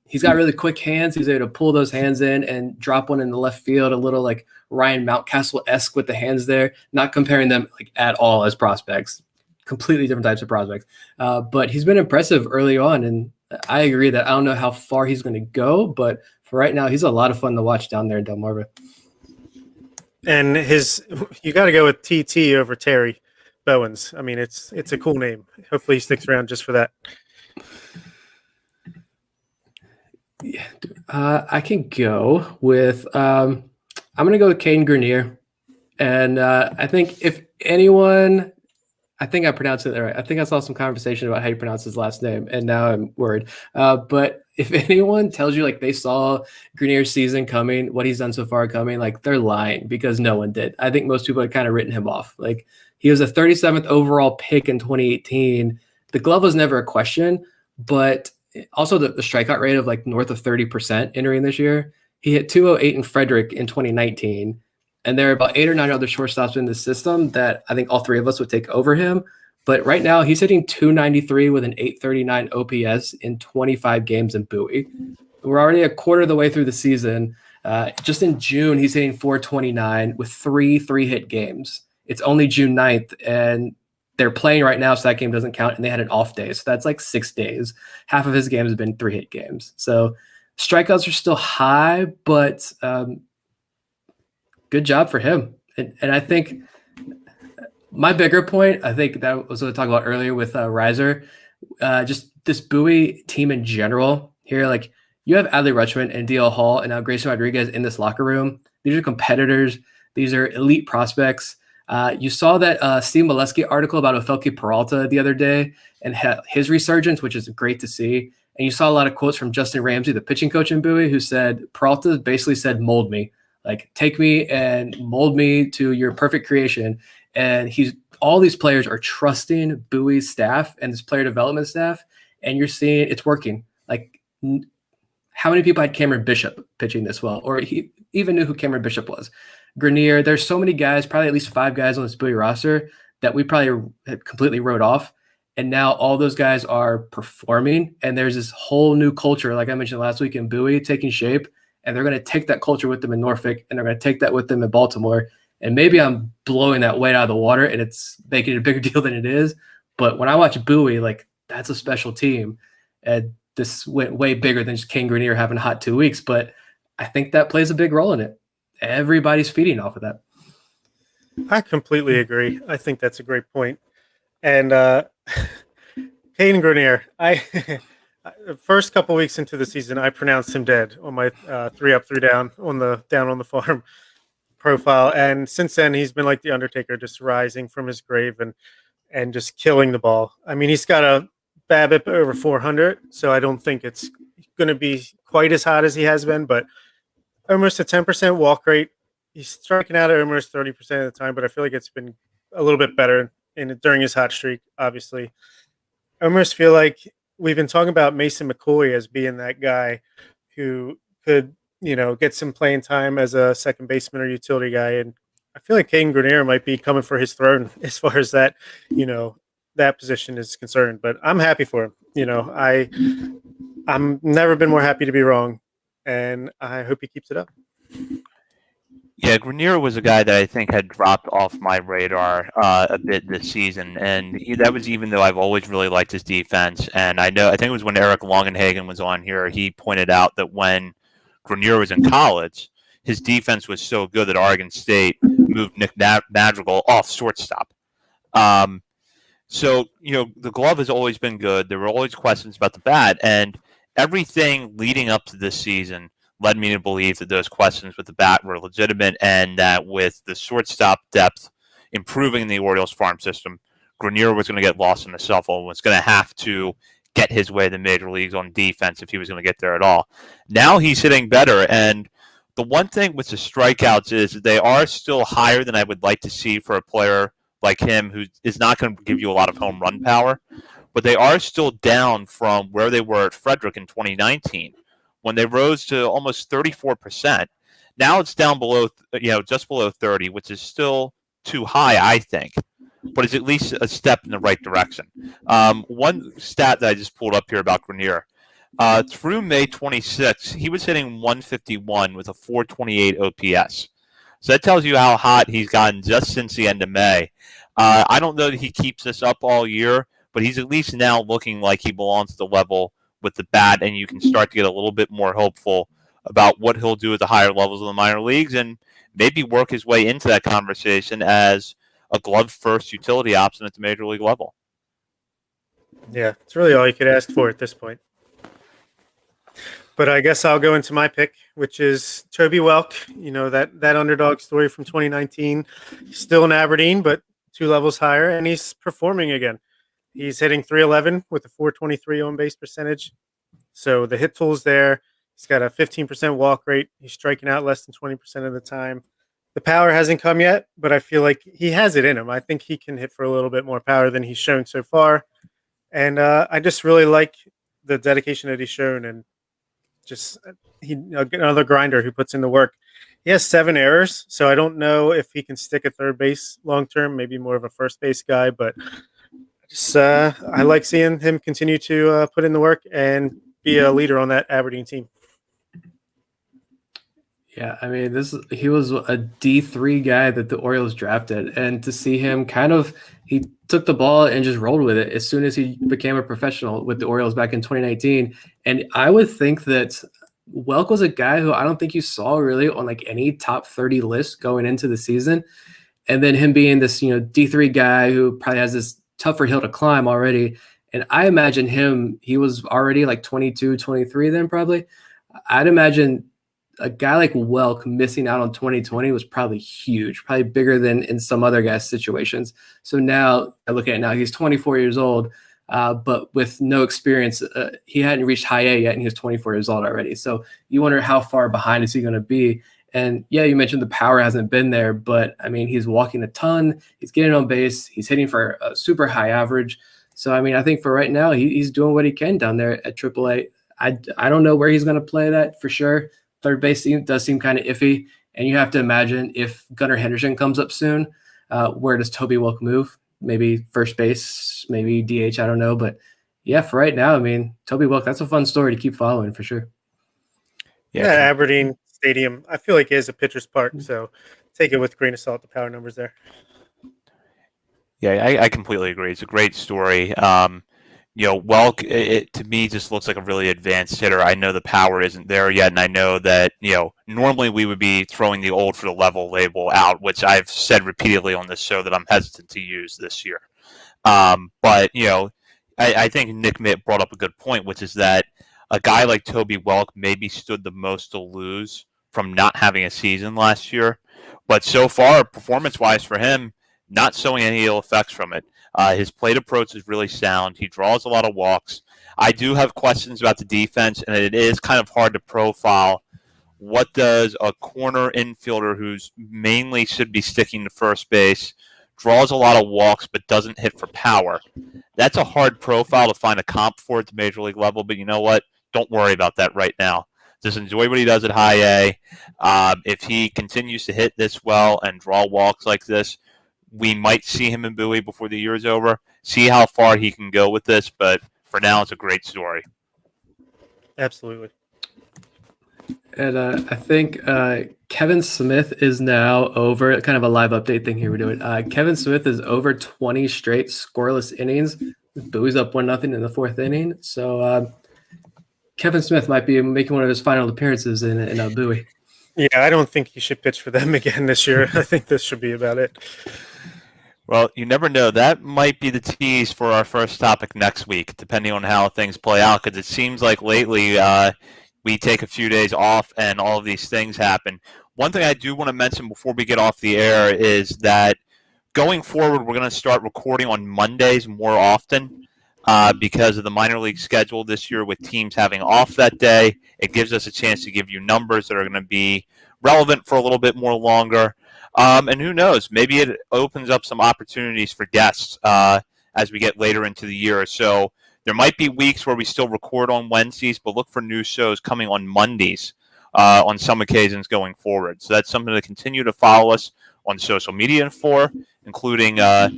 He's got really quick hands. He's able to pull those hands in and drop one in the left field, a little like Ryan Mountcastle-esque with the hands there. Not comparing them like at all as prospects. Completely different types of prospects. But he's been impressive early on, and I agree that I don't know how far he's going to go, but for right now, he's a lot of fun to watch down there in Delmarva. And you got to go with TT over Terry Bowens. I mean, it's a cool name. Hopefully he sticks around just for that. Yeah, I can go with I'm going to go with Caden Grenier. And I think if anyone, I think I pronounced it right. I think I saw some conversation about how you pronounce his last name, and now I'm worried. But if anyone tells you like they saw Grenier's season coming, what he's done so far coming, like they're lying because no one did. I think most people had kind of written him off. Like he was a 37th overall pick in 2018. The glove was never a question, but also the strikeout rate of like north of 30% entering this year. He hit 208 in Frederick in 2019. And there are about 8 or 9 other shortstops in the system that I think all three of us would take over him. But right now, he's hitting 293 with an 839 OPS in 25 games in Bowie. We're already a quarter of the way through the season. Just in June, he's hitting 429 with three hit games. It's only June 9th, and they're playing right now, so that game doesn't count, and they had an off day. So that's like 6 days. Half of his games have been 3 hit games. So strikeouts are still high, but good job for him. And I think my bigger point, I think that was what I talked about earlier with Reiser, just this Bowie team in general here. Like you have Adley Rutschman and DL Hall and now Grayson Rodriguez in this locker room. These are competitors. These are elite prospects. You saw that Steve Molesky article about Ofelke Peralta the other day and his resurgence, which is great to see. And you saw a lot of quotes from Justin Ramsey, the pitching coach in Bowie, who said Peralta basically said, mold me. Like, take me and mold me to your perfect creation. And all these players are trusting Bowie's staff and this player development staff, and you're seeing it's working. Like, how many people had Cameron Bishop pitching this well, or he even knew who Cameron Bishop was? Grenier, there's so many guys, probably at least 5 guys on this Bowie roster that we probably had completely wrote off. And now all those guys are performing, and there's this whole new culture, like I mentioned last week in Bowie, taking shape. And they're going to take that culture with them in Norfolk, and they're going to take that with them in Baltimore. And maybe I'm blowing that weight out of the water and it's making it a bigger deal than it is. But when I watch Bowie, like that's a special team. And this went way bigger than just King Grenier having a hot 2 weeks. But I think that plays a big role in it. Everybody's feeding off of that. I completely agree. I think that's a great point. And Caden Grenier, the first couple weeks into the season, I pronounced him dead on my 3 up, 3 down on the farm profile. And since then, he's been like the Undertaker, just rising from his grave and just killing the ball. I mean, he's got a BABIP over 400, so I don't think it's going to be quite as hot as he has been, but almost a 10% walk rate. He's striking out at almost 30% of the time, but I feel like it's been a little bit better during his hot streak, obviously. I almost feel like we've been talking about Mason McCoy as being that guy who could, get some playing time as a second baseman or utility guy. And I feel like Caden Grenier might be coming for his throne as far as that, that position is concerned. But I'm happy for him. I'm never been more happy to be wrong, and I hope he keeps it up. Yeah, Grenier was a guy that I think had dropped off my radar a bit this season, and that was even though I've always really liked his defense. And I think it was when Eric Longenhagen was on here, he pointed out that when Grenier was in college, his defense was so good that Oregon State moved Nick Madrigal off shortstop. So, the glove has always been good. There were always questions about the bat, and everything leading up to this season led me to believe that those questions with the bat were legitimate, and that with the shortstop depth improving in the Orioles farm system, Grenier was going to get lost in the shuffle and was going to have to get his way to the major leagues on defense if he was going to get there at all. Now he's hitting better, and the one thing with the strikeouts is that they are still higher than I would like to see for a player like him who is not going to give you a lot of home run power, but they are still down from where they were at Frederick in 2019 when they rose to almost 34%. Now it's down below, just below 30, which is still too high, I think, but it's at least a step in the right direction. One stat that I just pulled up here about Grenier, through May 26, he was hitting 151 with a 428 OPS. So that tells you how hot he's gotten just since the end of May. I don't know that he keeps this up all year, but he's at least now looking like he belongs to the level with the bat, and you can start to get a little bit more hopeful about what he'll do at the higher levels of the minor leagues and maybe work his way into that conversation as a glove-first utility option at the major league level. Yeah, it's really all you could ask for at this point. But I guess I'll go into my pick, which is Toby Welk. You know, that underdog story from 2019. He's still in Aberdeen, but 2 levels higher, and he's performing again. He's hitting 311 with a 423 on base percentage. So the hit tool's there. He's got a 15% walk rate. He's striking out less than 20% of the time. The power hasn't come yet, but I feel like he has it in him. I think he can hit for a little bit more power than he's shown so far. And I just really like the dedication that he's shown, and just another grinder who puts in the work. He has 7 errors, so I don't know if he can stick at third base long term. Maybe more of a first base guy, but just I like seeing him continue to put in the work and be a leader on that Aberdeen team. Yeah, I mean, he was a D3 guy that the Orioles drafted, and to see him he took the ball and just rolled with it as soon as he became a professional with the Orioles back in 2019. And I would think that Welk was a guy who I don't think you saw really on like any top 30 list going into the season. And then him being this, D3 guy who probably has this tougher hill to climb already. And I imagine he was already like 22, 23 then probably. I'd imagine a guy like Welk missing out on 2020 was probably huge, probably bigger than in some other guys' situations. So now I look at it now, he's 24 years old, but with no experience. He hadn't reached high A yet, and he was 24 years old already. So you wonder how far behind is he going to be? And yeah, you mentioned the power hasn't been there, but I mean, he's walking a ton. He's getting on base. He's hitting for a super high average. So, I mean, I think for right now, he's doing what he can down there at AAA. I don't know where he's going to play that for sure. Third base does seem kind of iffy. And you have to imagine if Gunnar Henderson comes up soon, where does Toby Welk move? Maybe first base, maybe DH, I don't know. But yeah, for right now, I mean, Toby Welk, that's a fun story to keep following for sure. Yeah, Aberdeen Stadium, I feel like it is a pitcher's park, so take it with a grain of salt, the power numbers there. Yeah, I completely agree. It's a great story. Welk, it to me just looks like a really advanced hitter. I know the power isn't there yet, and I know that, normally we would be throwing the old for the level label out, which I've said repeatedly on this show that I'm hesitant to use this year. But I think Nick Mitt brought up a good point, which is that a guy like Toby Welk maybe stood the most to lose from not having a season last year. But so far, performance-wise for him, not showing any ill effects from it. His plate approach is really sound. He draws a lot of walks. I do have questions about the defense, and it is kind of hard to profile. What does a corner infielder who's mainly should be sticking to first base, draws a lot of walks but doesn't hit for power? That's a hard profile to find a comp for at the major league level, but you know what? Don't worry about that right now. Just enjoy what he does at high A. If he continues to hit this well and draw walks like this, we might see him in Bowie before the year is over. See how far he can go with this, but for now, it's a great story. Absolutely. And I think Kevin Smith is now over, kind of a live update thing here we're doing. Kevin Smith is over 20 straight scoreless innings. Bowie's up 1-0 in the 4th inning. So Kevin Smith might be making one of his final appearances in Bowie. Yeah, I don't think he should pitch for them again this year. I think this should be about it. Well, you never know. That might be the tease for our first topic next week, depending on how things play out, because it seems like lately we take a few days off and all of these things happen. One thing I do want to mention before we get off the air is that going forward, we're going to start recording on Mondays more often because of the minor league schedule this year with teams having off that day. It gives us a chance to give you numbers that are going to be relevant for a little bit more longer. And who knows, maybe it opens up some opportunities for guests as we get later into the year. So there might be weeks where we still record on Wednesdays, but look for new shows coming on Mondays on some occasions going forward. So that's something to continue to follow us on social media for, including at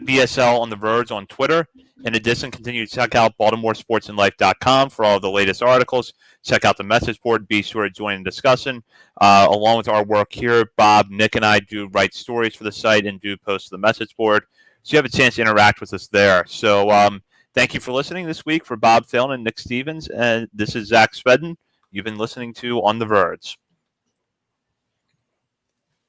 BSL on the Verge on Twitter. In addition, continue to check out BaltimoreSportsAndLife.com for all of the latest articles. Check out the message board. Be sure to join the discussion. Along with our work here, Bob, Nick, and I do write stories for the site and do post to the message board. So you have a chance to interact with us there. So thank you for listening this week for Bob Phelan and Nick Stevens. And this is Zach Spedden. You've been listening to On the Verge.